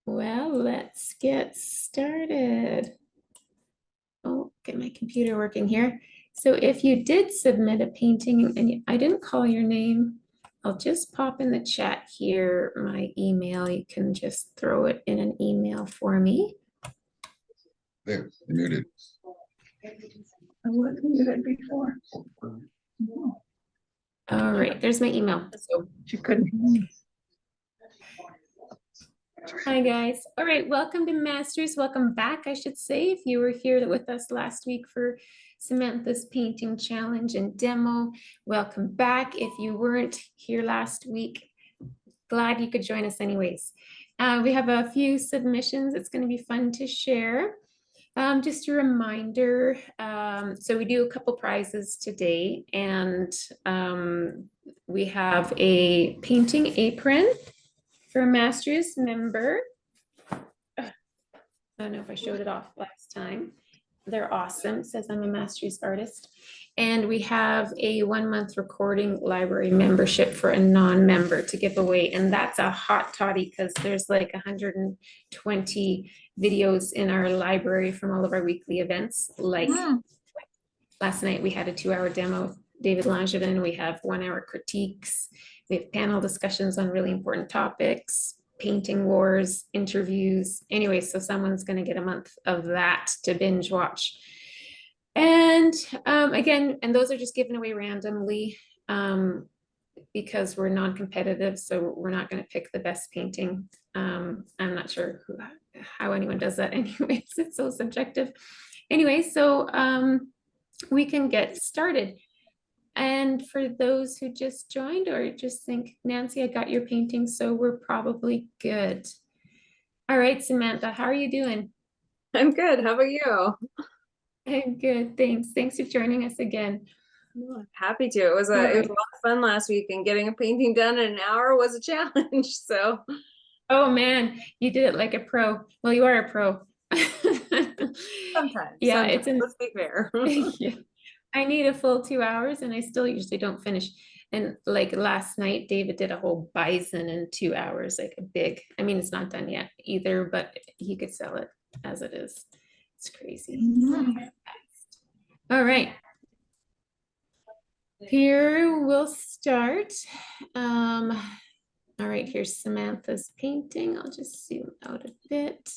Well, let's get started. Oh, get my computer working here. So if you did submit a painting and I didn't call your name, I'll just pop in the chat here my email. You can just throw it in an email for me. There, you're muted. I wasn't muted before. All right, there's my email. So you couldn't. Hi guys. All right, welcome to Mastrius. Welcome back, I should say, if you were here with us last week for Samantha's painting challenge and demo. Welcome back. If you weren't here last week, glad you could join us anyways. We have a few submissions. It's going to be fun to share. Just a reminder, so we do a couple prizes today, and we have a painting apron for a Mastrius member. I don't know if I showed it off last time. They're awesome. It says I'm a Mastrius artist. And we have a 1-month recording library membership for a non-member to give away. And that's a hot toddy because there's like 120 videos in our library from all of our weekly events. Like last night we had a 2-hour demo of David Langevin. We have 1-hour critiques. We have panel discussions on really important topics, painting wars, interviews. Anyway, so someone's going to get a month of that to binge watch. And again, and those are just given away randomly because we're non-competitive, so we're not going to pick the best painting. I'm not sure how anyone does that anyways. It's so subjective. Anyway, so we can get started. And for those who just joined or just think, Nancy, I got your painting, so we're probably good. All right, Samantha, how are you doing? I'm good. How about you? I'm good, thanks. Thanks for joining us again. Oh, happy to. It was a lot of fun last week, and getting a painting done in an hour was a challenge. So, oh man, you did it like a pro. Well, you are a pro. sometimes. Yeah, let's be fair. Yeah. I need a full 2 hours, and I still usually don't finish. And like last night, David did a whole bison in 2 hours, like a big. I mean, it's not done yet either, but he could sell it as it is. It's crazy. All right. Here we'll start. All right, here's Samantha's painting. I'll just zoom out a bit.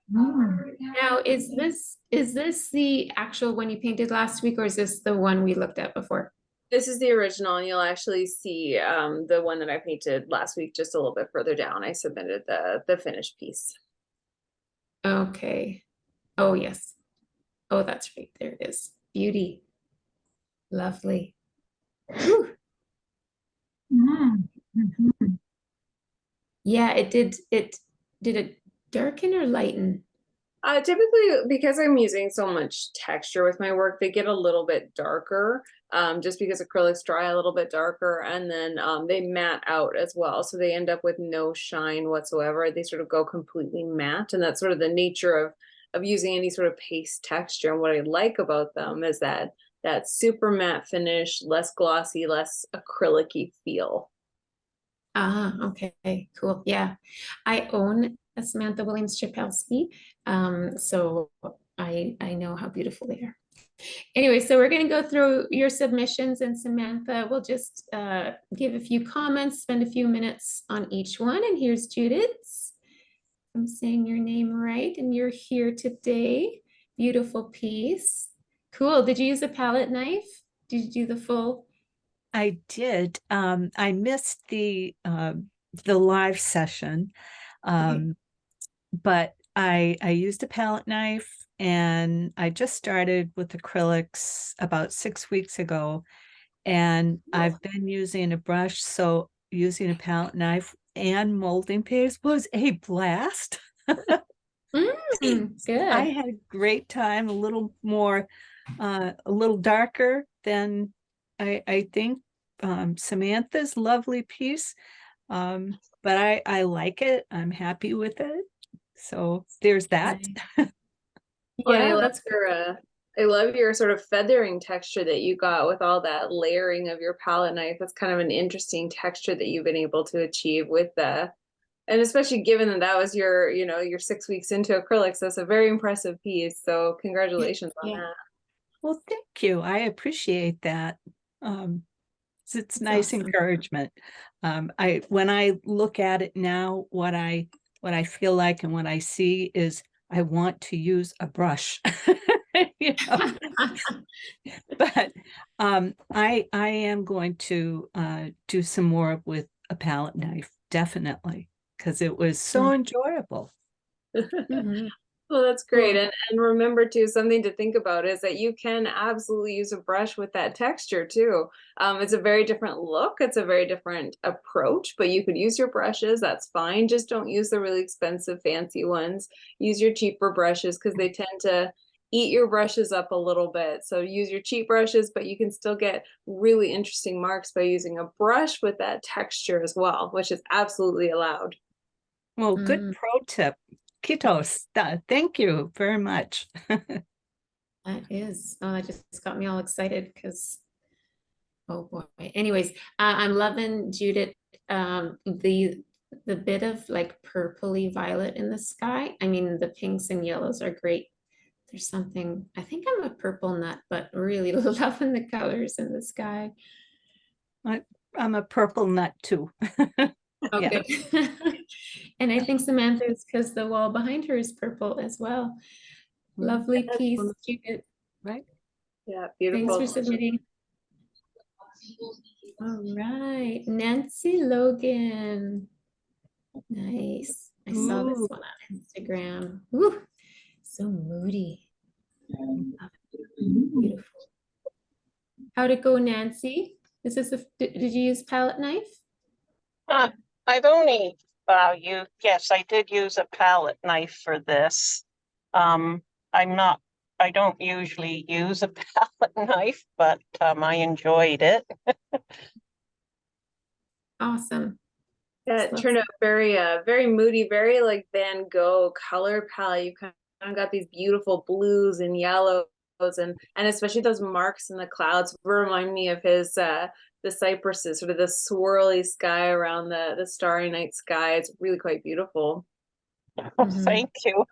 Now, is this the actual one you painted last week, or is this the one we looked at before? This is the original, and you'll actually see the one that I painted last week just a little bit further down. I submitted the finished piece. Okay. Oh, yes. Oh, that's right. There it is. Beauty. Lovely. Yeah, did it darken or lighten? Typically, because I'm using so much texture with my work, they get a little bit darker, just because acrylics dry a little bit darker, and then they matte out as well. So they end up with no shine whatsoever. They sort of go completely matte, and that's sort of the nature of using any sort of paste texture. And what I like about them is that super matte finish, less glossy, less acrylic-y feel. Ah, okay, cool. Yeah, I own a Samantha Williams-Chapelsky, so I know how beautiful they are. Anyway, so we're going to go through your submissions, and Samantha will just give a few comments, spend a few minutes on each one. And here's Judith's. I'm saying your name right, and you're here today. Beautiful piece. Cool. Did you use a palette knife? Did you do the full? I did. I missed the live session, but I used a palette knife, and I just started with acrylics about 6 weeks ago, and I've been using a brush. So using a palette knife and molding paste was a blast. Good. I had a great time. A little more, a little darker than I think Samantha's lovely piece, but I like it. I'm happy with it. So there's that. Yeah, I love your sort of feathering texture that you got with all that layering of your palette knife. That's kind of an interesting texture that you've been able to achieve with the And especially given that that was your, you know, your 6 weeks into acrylics, that's a very impressive piece. So congratulations on Yeah. that. Well, thank you. I appreciate that. It's That's nice awesome. encouragement. When I look at it now, what I feel like and what I see is I want to use a brush. You know? But I am going to do some more with a palette knife, definitely, because it was so enjoyable. Mhm. Well, that's great. Cool. And remember too, something to think about is that you can absolutely use a brush with that texture too. It's a very different look. It's a very different approach, but you could use your brushes. That's fine. Just don't use the really expensive, fancy ones. Use your cheaper brushes because they tend to eat your brushes up a little bit. So use your cheap brushes, but you can still get really interesting marks by using a brush with that texture as well, which is absolutely allowed. Well, good Mm. pro tip. Kitos, thank you very much. That is, oh, that just got me all excited because, oh boy. Anyways, I'm loving Judith, the bit of like purpley violet in the sky. I mean, the pinks and yellows are great. There's something, I think I'm a purple nut, but really loving the colors in the sky. I'm a purple nut too. Oh, Yeah. good. And I think Samantha is because the wall behind her is purple as well. Lovely piece, Judith. Right. Yeah, Thanks beautiful. for submitting. All right, Nancy Logan. Nice. I saw this Ooh. one on Instagram. Woo, so moody. Beautiful. How'd it go, Nancy? Is this did you use palette knife? I've only yes, I did use a palette knife for this. I don't usually use a palette knife, but I enjoyed it. Awesome. Yeah, it turned out very very moody, very like Van Gogh color palette. You kind of got these beautiful blues and yellows and especially those marks in the clouds remind me of his the cypresses, sort of the swirly sky around the starry night sky. It's really quite beautiful. Mhm. Thank you.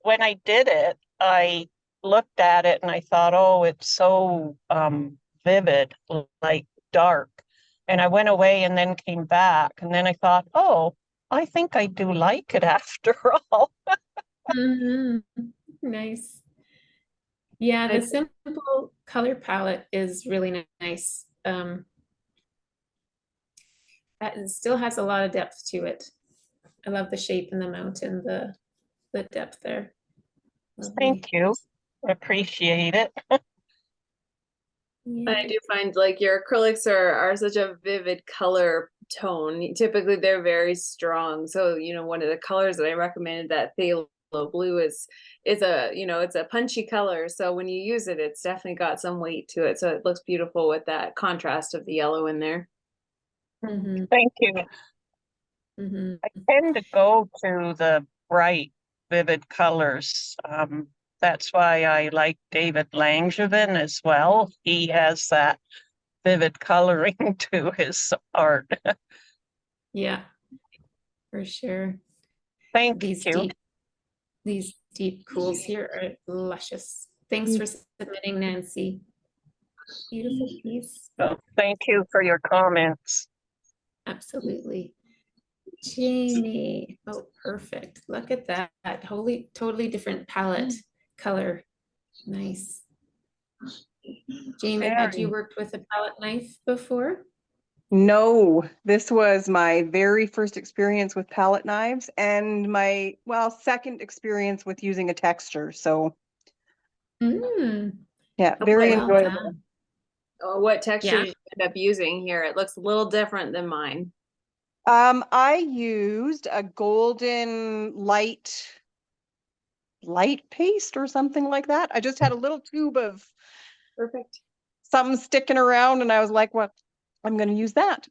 When I did it, I looked at it and I thought, oh, it's so vivid, like dark. And I went away and then came back. And then I thought, oh, I think I do like it after all. Mhm. Nice. Yeah, the simple color palette is really nice. It still has a lot of depth to it. I love the shape in the mountain, the depth there. Lovely. Thank you. Appreciate it. Yeah. I do find like your acrylics are such a vivid color tone. Typically they're very strong. So, you know, one of the colors that I recommended, that phthalo blue, is a, you know, it's a punchy color. So when you use it, it's definitely got some weight to it. So it looks beautiful with that contrast of the yellow in there. Mhm. Thank you. Mhm. I tend to go to the bright, vivid colors. That's why I like David Langevin as well. He has that vivid coloring to his art. Yeah, for sure. Thank These you. deep cools here are luscious. Thanks for submitting, Nancy. Beautiful piece. So thank you for your comments. Absolutely. Jamie. Oh, perfect. Look at that. Totally different palette color. Nice. Jamie, had you Very. worked with a palette knife before? No, this was my very first experience with palette knives and my, well, second experience with using a texture. So Mm, yeah, very well enjoyable. done. Oh, what texture Yeah. did you end up using here? It looks a little different than mine. I used a golden light paste or something like that. I just had a little tube of Perfect. something sticking around and I was like, well, I'm going to use that.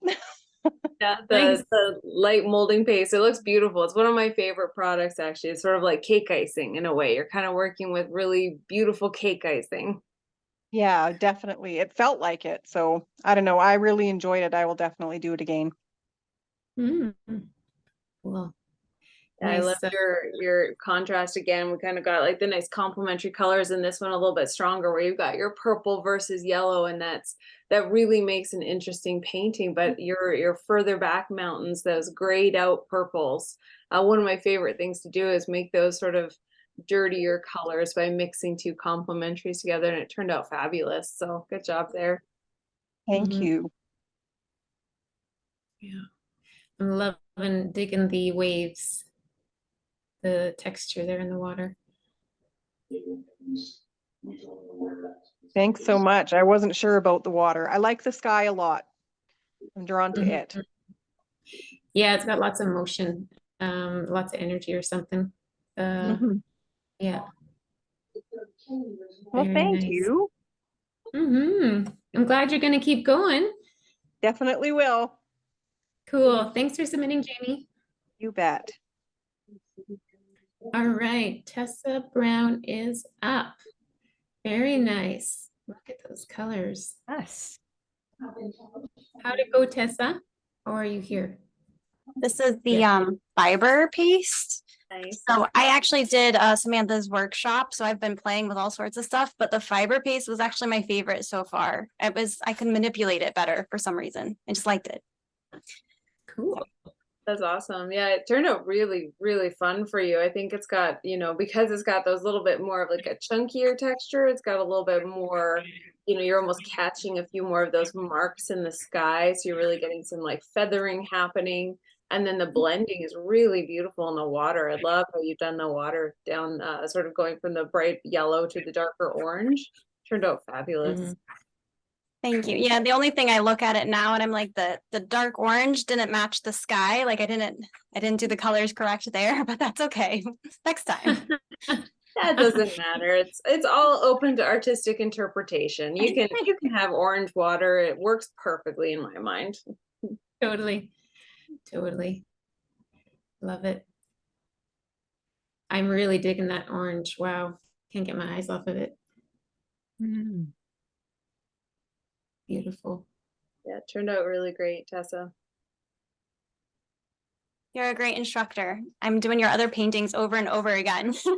Yeah, Nice. the light molding paste. It looks beautiful. It's one of my favorite products, actually. It's sort of like cake icing in a way. You're kind of working with really beautiful cake icing. Yeah, definitely. It felt like it. So I don't know. I really enjoyed it. I will definitely do it again. Mm. Cool. Yeah, I love Nice. your contrast again. We kind of got like the nice complementary colors in this one a little bit stronger, where you've got your purple versus yellow, and that really makes an interesting painting. But your further back mountains, those grayed out purples. One of my favorite things to do is make those sort of dirtier colors by mixing two complementaries together, and it turned out fabulous. So good job there. Thank Mhm. you. Yeah. I'm loving digging the waves, the texture there in the water. Thanks so much. I wasn't sure about the water. I like the sky a lot. I'm drawn to Mhm. it. Yeah, it's got lots of motion, lots of energy or something. Mhm. Yeah, Well, very thank nice. you. I'm glad you're going to keep going. Definitely will. Cool. Thanks for submitting, Jamie. You bet. All right, Tessa Brown is up. Very nice. Look at those colors. Yes. How'd it go, Tessa? Or are you here? This is the Yeah. fiber paste. Nice. So I actually did Samantha's workshop. So I've been playing with all sorts of stuff, but the fiber paste was actually my favorite so far. I could manipulate it better for some reason. I just liked it. Cool. That's awesome. Yeah, it turned out really, really fun for you. I think it's got, because it's got those little bit more of like a chunkier texture, it's got a little bit more, you're almost catching a few more of those marks in the sky. So you're really getting some like feathering happening. And then the blending is really beautiful in the water. I love how you've done the water down, sort of going from the bright yellow to the darker orange. Turned out fabulous. Mhm. Thank you. Yeah, the only thing I look at it now and I'm like the dark orange didn't match the sky. Like I didn't do the colors correct there, but that's okay. Next time. That doesn't matter. It's all open to artistic interpretation. You can have orange water. It works perfectly in my mind. Totally. Totally. Love it. I'm really digging that orange. Wow. Can't get my eyes off of it. Mm. Beautiful. Yeah, it turned out really great, Tessa. You're a great instructor. I'm doing your other paintings over and over again. So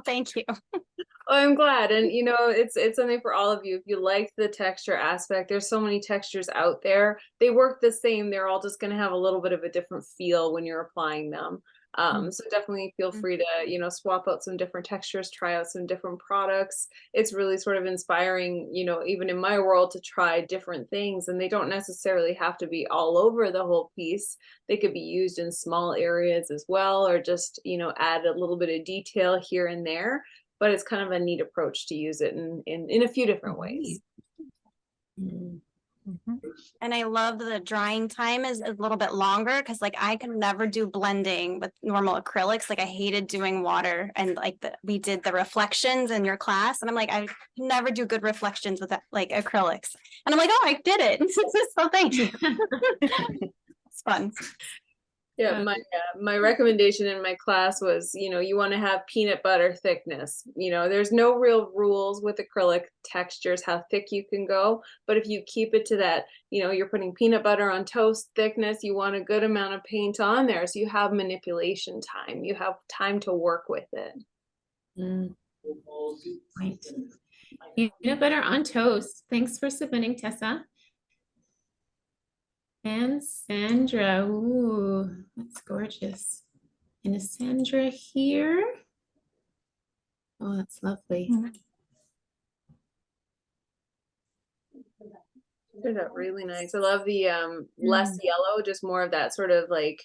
thank you. Oh, I'm glad. And it's something for all of you. If you like the texture aspect, there's so many textures out there. They work the same. They're all just going to have a little bit of a different feel when you're applying them. So definitely feel free to, swap out some different textures, try out some different products. It's really sort of inspiring, even in my world, to try different things. And they don't necessarily have to be all over the whole piece. They could be used in small areas as well, or just, add a little bit of detail here and there. But it's kind of a neat approach to use it in a few different ways. Mhm. And I love the drying time is a little bit longer because like I could never do blending with normal acrylics. Like I hated doing water and like we did the reflections in your class and I'm like, I can never do good reflections with like acrylics. And I'm like, oh, I did it. So thank you. It's fun. Yeah, my recommendation in my class was, you want to have peanut butter thickness. There's no real rules with acrylic textures, how thick you can go. But if you keep it to that, you're putting peanut butter on toast thickness, you want a good amount of paint on there. So you have manipulation time. You have time to work with it. Mm. Right. Peanut butter on toast. Thanks for submitting, Tessa. And Sandra. Ooh, that's gorgeous. And is Sandra here? Oh, that's lovely. Turned out really nice. I love the less yellow, just more of that sort of like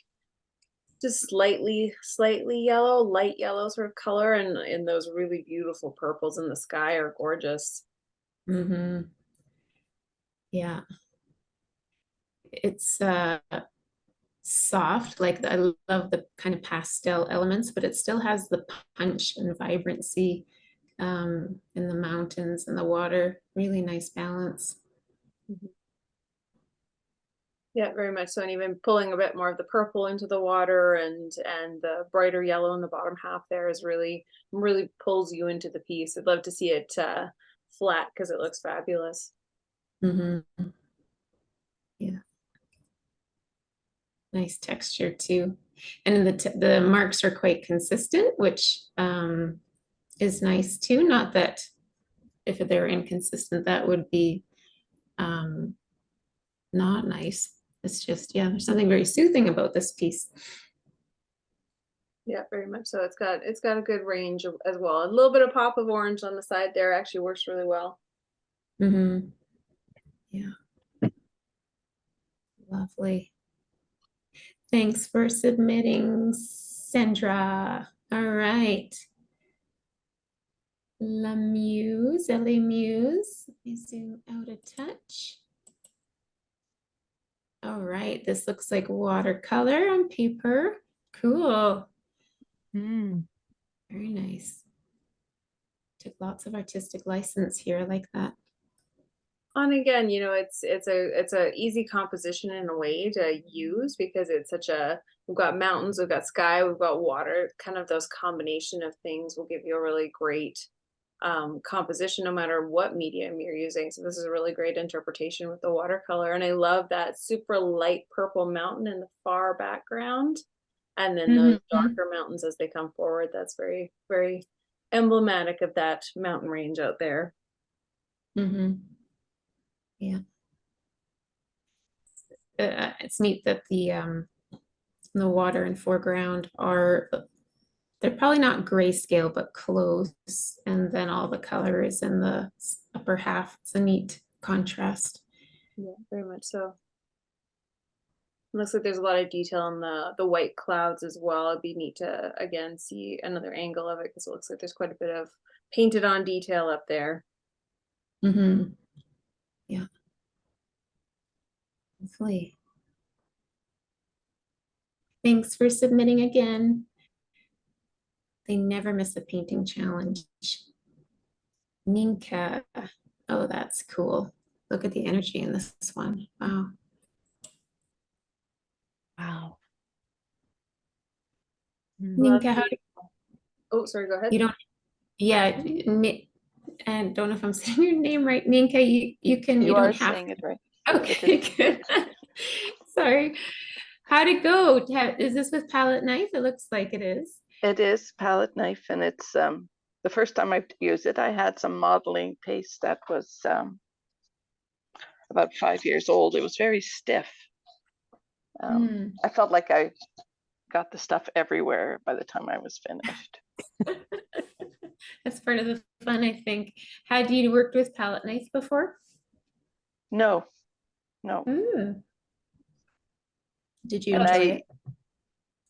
just slightly yellow, light yellow sort of color, and those really beautiful purples in the sky are gorgeous. Mm-hmm. Yeah. It's soft, like I love the kind of pastel elements, but it still has the punch and vibrancy in the mountains and the water. Really nice balance. Yeah, very much so. And even pulling a bit more of the purple into the water and the brighter yellow in the bottom half there is really pulls you into the piece. I'd love to see it flat because it looks fabulous. Mm-hmm. Yeah. Nice texture too. And the marks are quite consistent, which is nice too. Not that if they're inconsistent, that would be not nice. It's just, yeah, there's something very soothing about this piece. Yeah, very much so. It's got a good range as well. A little bit of pop of orange on the side there actually works really well. Mm-hmm. Yeah. Lovely. Thanks for submitting, Sandra. All right. La Muse, LA Muse. Let me zoom out a touch. All right, this looks like watercolor on paper. Cool. Mm. Very nice. Took lots of artistic license here. I like that. And again, you know, it's a easy composition in a way to use because it's such a, we've got mountains, we've got sky, we've got water, kind of those combination of things will give you a really great composition no matter what medium you're using. So this is a really great interpretation with the watercolor. And I love that super light purple mountain in the far background. And then those darker mountains as they come forward. That's very, very emblematic of that mountain range out there. Mm-hmm. Yeah. It's neat that the water and foreground are, they're probably not grayscale, but close. And then all the color is in the upper half. It's a neat contrast. Yeah, very much so. Looks like there's a lot of detail in the white clouds as well. It'd be neat to again see another angle of it because it looks like there's quite a bit of painted on detail up there. Mm-hmm. Yeah. Hopefully. Thanks for submitting again. They never miss a painting challenge. Ninka. Oh, that's cool. Look at the energy in this one. Wow. Wow. Ninka, how do Oh, sorry, go ahead. you don't, yeah, and don't know if I'm saying your name right, Ninka, you can, you You are don't have saying it right. Okay, good. Sorry. How'd it go? Is this with palette knife? It looks like it is. It is palette knife, and it's the first time I've used it. I had some modeling paste that was about 5 years old. It was very stiff. I felt like I got the stuff everywhere by the time I was finished. That's part of the fun, I think. Had you worked with palette knife before? No. Did you And enjoy it?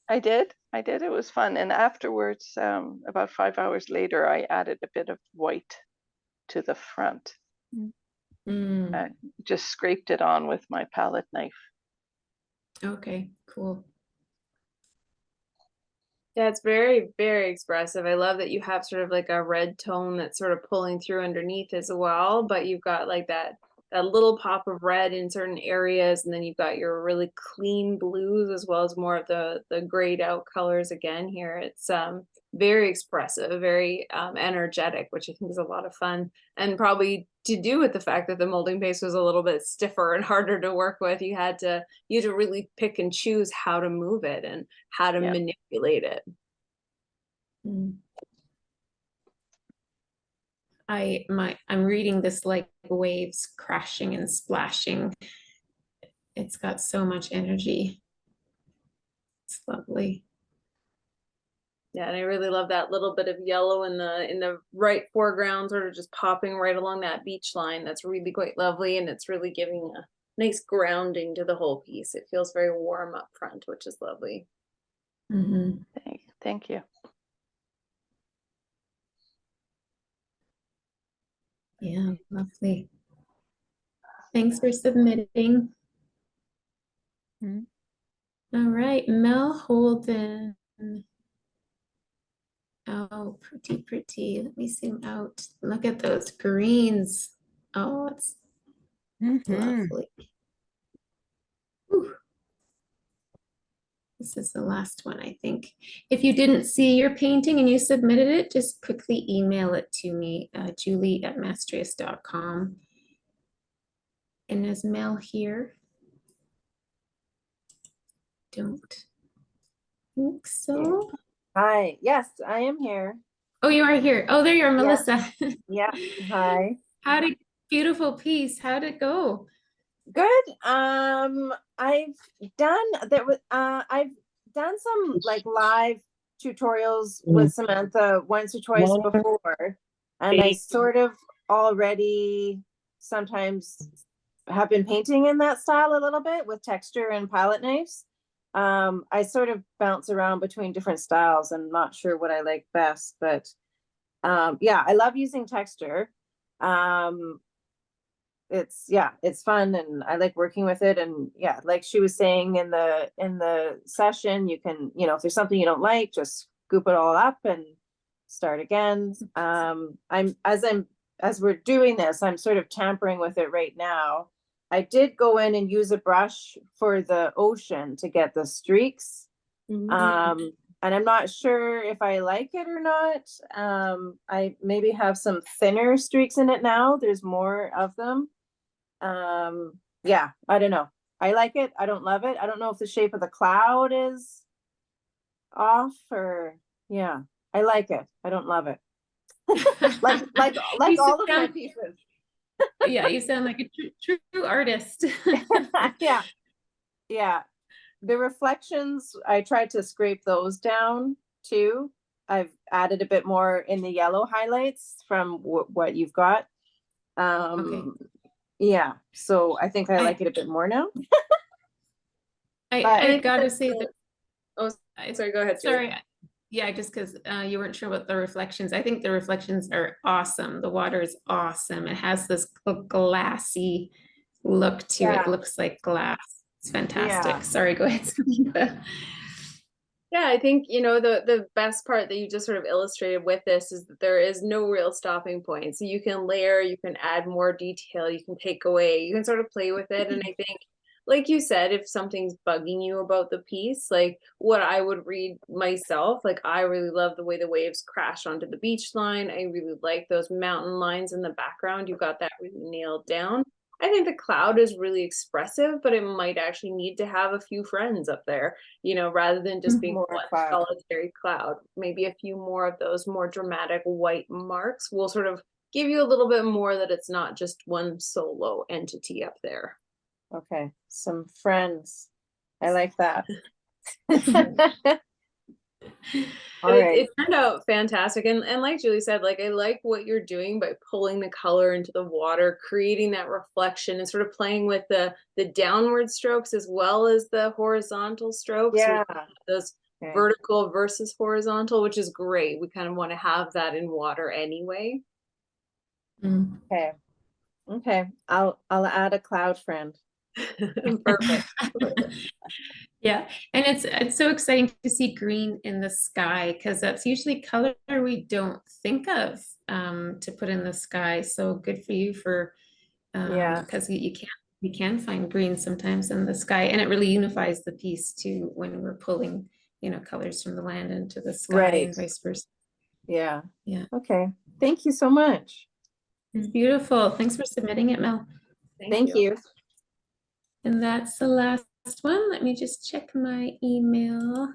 I did. It was fun. And afterwards, about 5 hours later, I added a bit of white to the front. I just scraped it on with my palette knife. Okay, cool. Yeah, it's very, very expressive. I love that you have sort of like a red tone that's sort of pulling through underneath as well, but you've got like that little pop of red in certain areas, and then you've got your really clean blues as well as more of the grayed out colors again here. It's very expressive, very energetic, which I think is a lot of fun, and probably to do with the fact that the molding paste was a little bit stiffer and harder to work with. You had to really pick and choose how to move it and how to manipulate it. I'm reading this like waves crashing and splashing. It's got so much energy. It's lovely. Yeah, and I really love that little bit of yellow in the right foreground, sort of just popping right along that beach line. That's really quite lovely, and it's really giving a nice grounding to the whole piece. It feels very warm up front, which is lovely. Thank you. Yeah, lovely. Thanks for submitting. All right, Mel Holden. Oh, pretty, pretty. Let me zoom out. Look at those greens. Oh, it's lovely. Whew. This is the last one, I think. If you didn't see your painting and you submitted it, just quickly email it to me, julie@mastrius.com. And is Mel here? don't think so. Hi, yes, I am here. Oh, you are here. Oh, there you are, Yeah. Melissa. Yeah, hi. Beautiful piece. How'd it go? Good. I've done some like live tutorials with Samantha once or twice before, and I sort of already sometimes have been painting in that style a little bit with texture and palette knives. I sort of bounce around between different styles and not sure what I like best, but yeah, I love using texture. It's fun and I like working with it. And yeah, like she was saying in the session, you can, if there's something you don't like, just scoop it all up and start again. As we're doing this, I'm sort of tampering with it right now. I did go in and use a brush for the ocean to get the streaks. And I'm not sure if I like it or not. I maybe have some thinner streaks in it now. There's more of them. Yeah, I don't know. I like it. I don't love it. I don't know if the shape of the cloud is off or yeah, I like it. I don't love it. like all of my pieces. Yeah, you sound like a true artist. Yeah. The reflections, I tried to scrape those down too. I've added a bit more in the yellow highlights from what you've got. Okay. Yeah, so I think I like it a bit more now. I gotta say that. Oh, sorry, go ahead. Julie. Sorry. Yeah, just because you weren't sure about the reflections. I think the reflections are awesome. The water is awesome. It has this glassy look to it. It looks like glass. It's fantastic. Yeah. Sorry, go ahead, Samantha. Yeah, I think, the best part that you just sort of illustrated with this is that there is no real stopping point. So you can layer, you can add more detail, you can take away, you can sort of play with it. And I think, like you said, if something's bugging you about the piece, like what I would read myself, like I really love the way the waves crash onto the beach line. I really like those mountain lines in the background. You got that really nailed down. I think the cloud is really expressive, but it might actually need to have a few friends up there, rather than just being More one cloud. solitary cloud. Maybe a few more of those more dramatic white marks will sort of give you a little bit more that it's not just one solo entity up there. Okay, some friends. I like that. All right. It turned out fantastic. And like Julie said, like I like what you're doing by pulling the color into the water, creating that reflection and sort of playing with the downward strokes as well as the horizontal strokes. Yeah. Those vertical versus horizontal, which is great. We kind of want to have that in water anyway. Okay. I'll add a cloud friend. Perfect. Yeah, and it's so exciting to see green in the sky because that's usually color we don't think of to put in the sky. So good for you for because you can find green sometimes in the sky, and it really unifies the piece too when we're pulling colors from the land into the sky and vice versa. Yeah. Okay. Thank you so much. It's beautiful. Thanks for submitting it, Mel. Thank you. And that's the last one. Let me just check my email.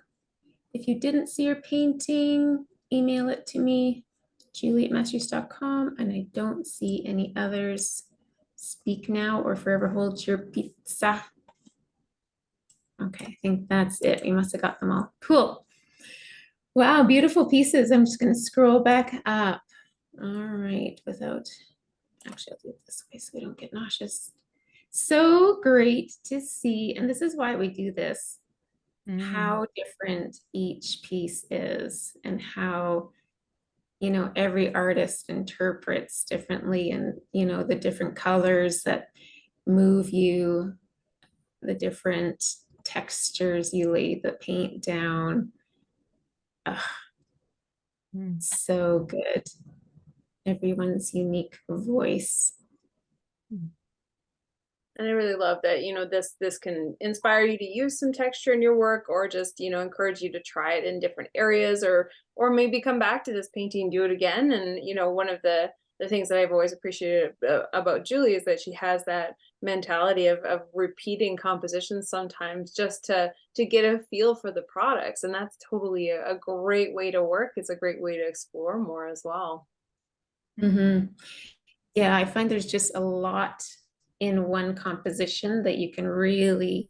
If you didn't see your painting, email it to me, julie@mastrius.com, and I don't see any others. Speak now or forever hold your pizza. Okay, I think that's it. We must have got them all. Cool. Wow, beautiful pieces. I'm just going to scroll back up. All right, actually, I'll do it this way so we don't get nauseous. So great to see, and this is why we do this, how different each piece is and how, every artist interprets differently and, the different colors that move you, the different textures you lay the paint down. So good. Everyone's unique voice. And I really love that, this can inspire you to use some texture in your work or just, encourage you to try it in different areas or maybe come back to this painting, do it again. And, one of the things that I've always appreciated about Julie is that she has that mentality of repeating compositions sometimes just to get a feel for the products. And that's totally a great way to work. It's a great way to explore more as well. Yeah, I find there's just a lot in one composition that you can really,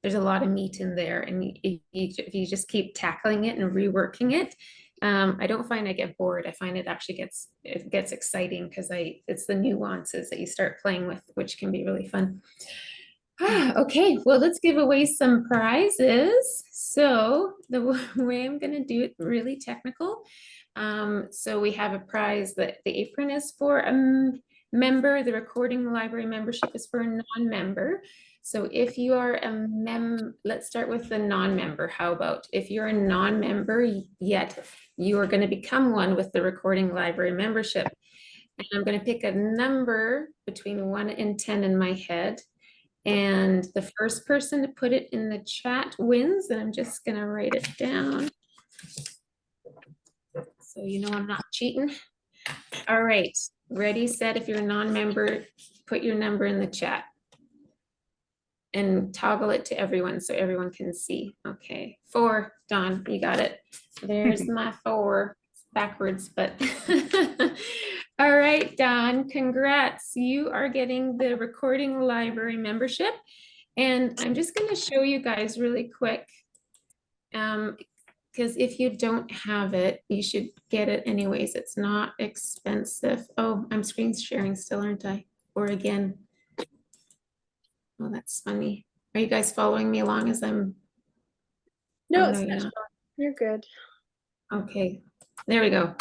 there's a lot of meat in there. And if you just keep tackling it and reworking it, I don't find I get bored. I find it actually gets exciting because it's the nuances that you start playing with, which can be really fun. Okay, well, let's give away some prizes. So the way I'm going to do it really technical. So we have a prize that the apron is for a member, the recording library membership is for a non-member. So if you are let's start with the non-member. How about if you're a non-member yet you are going to become one with the recording library membership? And I'm going to pick a number between 1 and 10 in my head. And the first person to put it in the chat wins. And I'm just going to write it down, so you know I'm not cheating. All right, ready, set. If you're a non-member, put your number in the chat and toggle it to everyone so everyone can see. Okay, 4, Dawn, you got it. There's my 4, backwards, but all right, Dawn, congrats. You are getting the recording library membership. And I'm just going to show you guys really quick, because if you don't have it, you should get it anyways. It's not expensive. Oh, I'm screen sharing still, aren't I? Or again. Oh, that's funny. Are you guys following me along as I'm? No, Oh, it's no, you're not. not. You're good. Okay, there we go.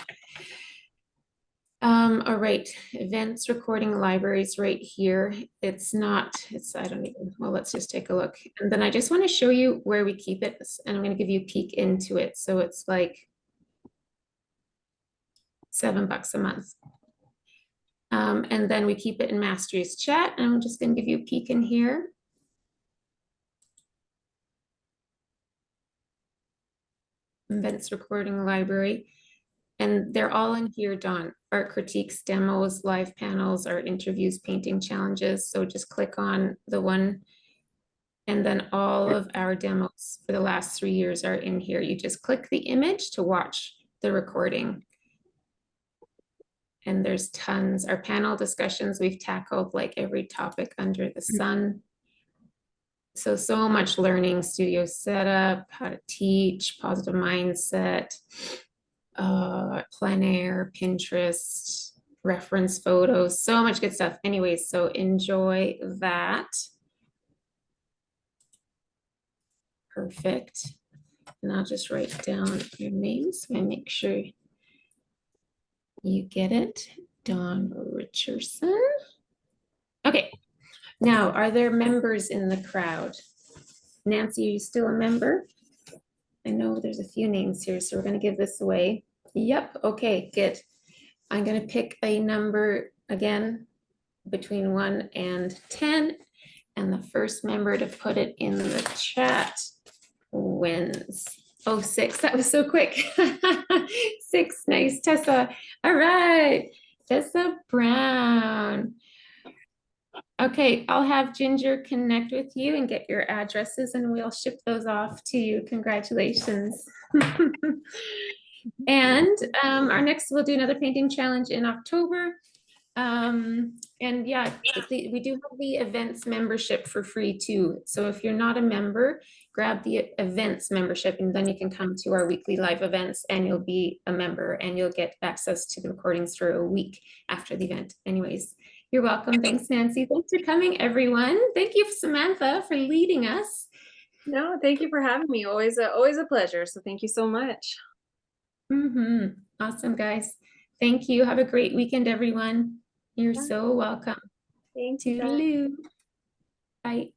All right, events, recording libraries right here. It's not, I don't even, well, let's just take a look. And then I just want to show you where we keep it, and I'm going to give you a peek into it. So it's like $7 a month. And then we keep it in Mastrius chat, and I'm just going to give you a peek in here. Events, recording library. And they're all in here, Dawn. Art critiques, demos, live panels, art interviews, painting challenges. So just click on the one, and then all of our demos for the last 3 years are in here. You just click the image to watch the recording. And there's tons. Our panel discussions, we've tackled like every topic under the sun. So much learning, studio setup, how to teach, positive mindset, plein air, Pinterest, reference photos, so much good stuff. Anyways, so enjoy that. Perfect. And I'll just write down your names and make sure you get it. Dawn Richardson. Okay. Now, are there members in the crowd? Nancy, are you still a member? I know there's a few names here, so we're going to give this away. Yep. Okay, good. I'm going to pick a number again between 1 and 10. And the first member to put it in the chat wins. Oh, 6. That was so quick. 6. Nice, Tessa. All right. Tessa Brown. Okay, I'll have Ginger connect with you and get your addresses, and we'll ship those off to you. Congratulations. And our next, we'll do another painting challenge in October. And yeah, we do have the events membership for free too. So if you're not a member, grab the events membership, and then you can come to our weekly live events and you'll be a member and you'll get access to the recordings for a week after the event. Anyways, you're welcome. Thanks, Nancy. Thanks for coming, everyone. Thank you, Samantha, for leading us. No, thank you for having me. Always a pleasure. So thank you so much. Awesome, guys. Thank you. Have a great weekend, everyone. You're so welcome. Thank you. Toodaloo. Bye.